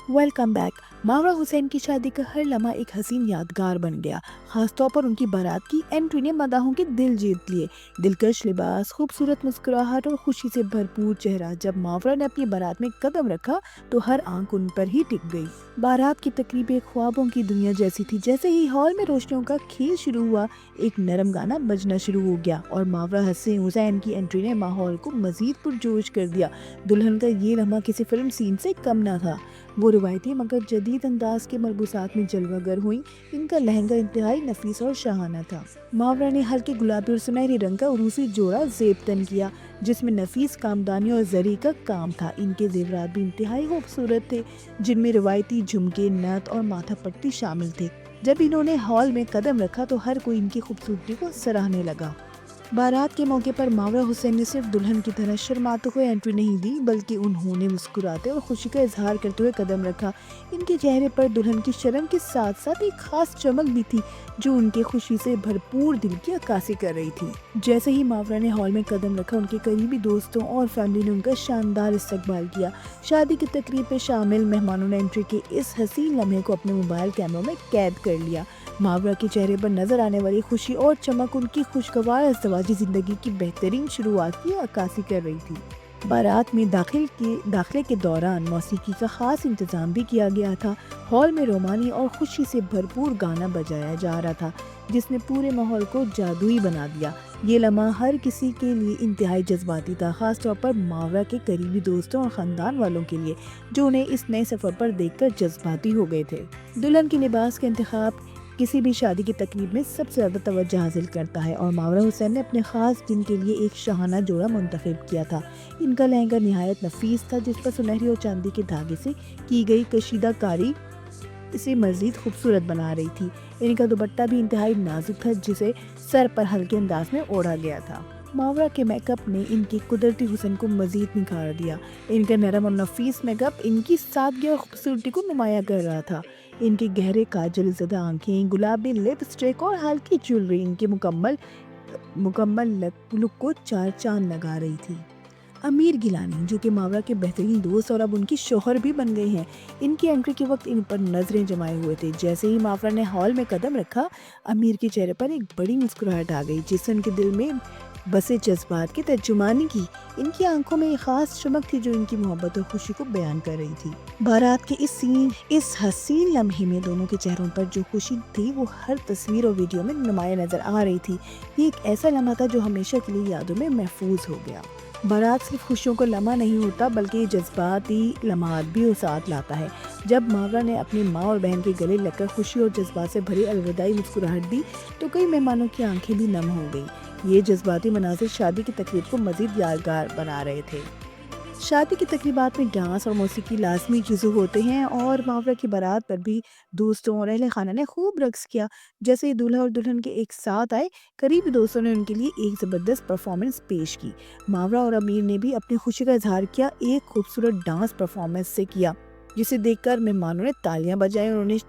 Welcome back. मावरा Hussain की शादी का हर लम्हा एक हसीन यादगार बन गया। खासतौर पर उनकी बारात की एंट्री ने मदाहों के दिल जीत लिए। दिलकश लिबास, खूबसूरत मुस्कुराहट और खुशी से भरपूर चेहरा। जब मावरा ने अपनी बारात में कदम रखा तो हर आंख उन पर ही टिक गई। बारात की तकरीब एक ख्वाबों की दुनिया जैसी थी। जैसे ही हॉल में रोशनियों का खेल शुरू हुआ, एक नरम गाना बजना शुरू हो गया और मावरा हसन हुसैन की एंट्री ने माहौल को मजीद पुरजोश कर दिया। दुल्हन का ये लम्हा किसी फिल्म सीन से कम न था। वो रिवायती मगर जदीद अंदाज के मलबूसात में जलवागर हुई। इनका लहंगा इंतहाई नफीस और शाहाना था। मावरा ने हल्के गुलाबी और सुनहरी रंग का उरूसी जोड़ा जेब तन किया, जिसमें नफीस कामदानी और जरी का काम था। इनके जेवरात भी इंतहाई खूबसूरत थे, जिनमें रिवायती झुमके, नथ और माथा पट्टी शामिल थे। जब इन्होंने हॉल में कदम रखा तो हर कोई इनकी खूबसूरती को सराहने लगा। बारात के मौके पर मावरा हुसैन ने सिर्फ दुल्हन की तरह शर्माते हुए एंट्री नहीं दी, बल्कि उन्होंने मुस्कुराते और खुशी का इजहार करते हुए कदम रखा। इनके चेहरे पर दुल्हन की शर्म के साथ साथ एक खास चमक भी थी, जो उनके खुशी से भरपूर दिल की अक्कासी कर रही थी। जैसे ही मावरा ने हॉल में कदम रखा, उनके करीबी दोस्तों और फैमिली ने उनका शानदार इस्तकबाल किया। शादी की तकरीब में शामिल मेहमानों ने एंट्री के इस हसीन लम्हे को अपने मोबाइल कैमरों में कैद कर लिया। मावरा के चेहरे पर नजर आने वाली खुशी और चमक उनकी खुशगवार अज़दवाजी जिंदगी की बेहतरीन शुरुआत की अक्कासी कर रही थी। बारात में दाखिले के दौरान मौसीकी का खास इंतजाम भी किया गया था। हॉल में रोमानी और खुशी से भरपूर गाना बजाया जा रहा था, जिसने पूरे माहौल को जादुई बना दिया। ये लम्हा हर किसी के लिए इंतहाई जज्बाती था, खास तौर पर मावरा के करीबी दोस्तों और खानदान वालों के लिए, जो उन्हें इस नए सफर पर देखकर जज्बाती हो गए थे। दुल्हन के लिबास का इंतखाब किसी भी शादी की तकरीब में सबसे ज़्यादा तवज्जो हासिल करता है, और मावरा हुसैन ने अपने ख़ास दिन के लिए एक शाहाना जोड़ा मुंतखब किया था। इनका लहंगा निहायत नफीस था, जिस पर सुनहरी और चांदी के धागे से की गई कशीदाकारी इसे मज़ीद खूबसूरत बना रही थी। इनका दुपट्टा भी इंतहाई नाजुक था, जिसे सर पर हल्के अंदाज में ओढ़ा गया था। मावरा के मेकअप ने इनकी कुदरती हुस्न को मज़ीद निखार दिया। इनका नरम और नफीस मेकअप इनकी सादगी और खूबसूरती को नुमाया कर रहा था। इनकी गहरे काजल ज़दा आंखें, गुलाबी लिपस्टिक और हल्की ज्वेलरी इनके मुकम्मल लुक को चार चांद लगा रही थी। अमीर गिलानी, जो कि मावरा के बेहतरीन दोस्त और अब उनकी शोहर भी बन गए हैं, इनकी एंट्री के वक्त इन पर नजरें जमाए हुए थे। जैसे ही मावरा ने हॉल में कदम रखा, अमीर के चेहरे पर एक बड़ी मुस्कुराहट आ गई, जिससे उनके दिल में बसे जज्बात की तर्जुमानी की। इनकी आंखों में एक खास चमक थी, जो इनकी मोहब्बत और खुशी को बयान कर रही थी। बारात के इस हसीन लम्हे में दोनों के चेहरों पर जो खुशी थी, वो हर तस्वीर और वीडियो में नुमाया नजर आ रही थी। ये एक ऐसा लम्हा था जो हमेशा के लिए यादों में महफूज हो गया। बारात सिर्फ खुशियों का लम्हा नहीं होता, बल्कि जज्बाती लम्हात भी साथ लाता है। जब मावरा ने अपनी माँ और बहन के गले लगकर खुशी और जज्बात से भरी अलविदाई मुस्कुराहट दी, तो कई मेहमानों की आंखें भी नम हो गई। ये जज्बाती मनाज़िर शादी की तकरीब को मज़ीद यादगार बना रहे थे। शादी की तकरीबात में डांस और मौसीकी लाजमी जुज़ू होते हैं, और मावरा की बारात पर भी दोस्तों और अहले खाना ने खूब रक्स किया। जैसे ही दूल्हा और दुल्हन के एक साथ आए, करीबी दोस्तों ने उनके लिए एक ज़बरदस्त परफॉर्मेंस पेश की। मावरा और अमीर ने भी अपनी खुशी का इजहार किया, एक खूबसूरत डांस परफॉर्मेंस से किया, जिसे देखकर मेहमानों ने तालियां बजाई और उन्हें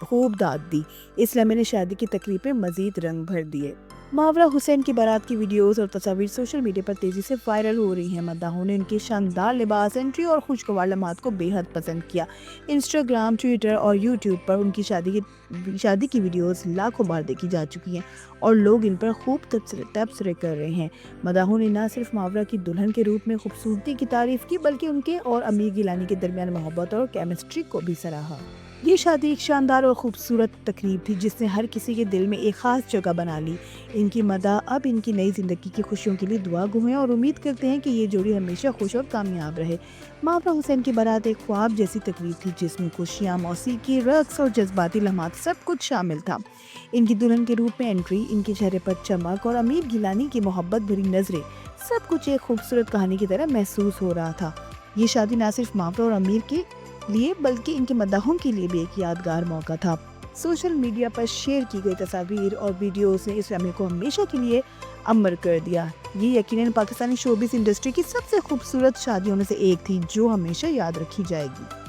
खूब दाद दी। इस लम्हे ने शादी की तकरीब में मज़ीद रंग भर दिए। मावरा हुसैन की बारात की वीडियोस और तस्वीर सोशल मीडिया पर तेजी से वायरल हो रही हैं। मद्दाहों ने उनके शानदार लिबास, एंट्री और खुशगवार लम्हात को बेहद पसंद किया। इंस्टाग्राम, ट्विटर और यूट्यूब पर उनकी शादी की वीडियोस लाखों बार देखी जा चुकी हैं, और लोग इन पर खूब तबसरे कर रहे हैं। मद्दाहों ने न सिर्फ मावरा की दुल्हन के रूप में खूबसूरती की तारीफ की, बल्कि उनके और अमीर गिलानी के दरमियान मोहब्बत और केमिस्ट्री को भी सराहा। ये शादी एक शानदार और खूबसूरत तकरीब थी, जिसने हर किसी के दिल में एक खास जगह बना ली। इनकी मदा अब इनकी नई जिंदगी की खुशियों के लिए दुआ गो हैं, और उम्मीद करते हैं कि ये जोड़ी हमेशा खुश और कामयाब रहे। मावरा हुसैन की बारात एक ख्वाब जैसी तकरीब थी, जिसमें खुशियाँ, मौसीकी, रक्स और जज्बाती लम्हात सब कुछ शामिल था। इनकी दुल्हन के रूप में एंट्री, इनके चेहरे पर चमक और अमीर गिलानी की मोहब्बत भरी नजरें, सब कुछ एक खूबसूरत कहानी की तरह महसूस हो रहा था। ये शादी न सिर्फ मावरा और अमीर के लिए, बल्कि इनके मद्दाहों के लिए भी एक यादगार मौका था। सोशल मीडिया पर शेयर की गई तस्वीर और वीडियोस ने इस लम्हे को हमेशा के लिए अमर कर दिया। ये यकीनन पाकिस्तानी शोबिस इंडस्ट्री की सबसे खूबसूरत शादियों में से एक थी, जो हमेशा याद रखी जाएगी।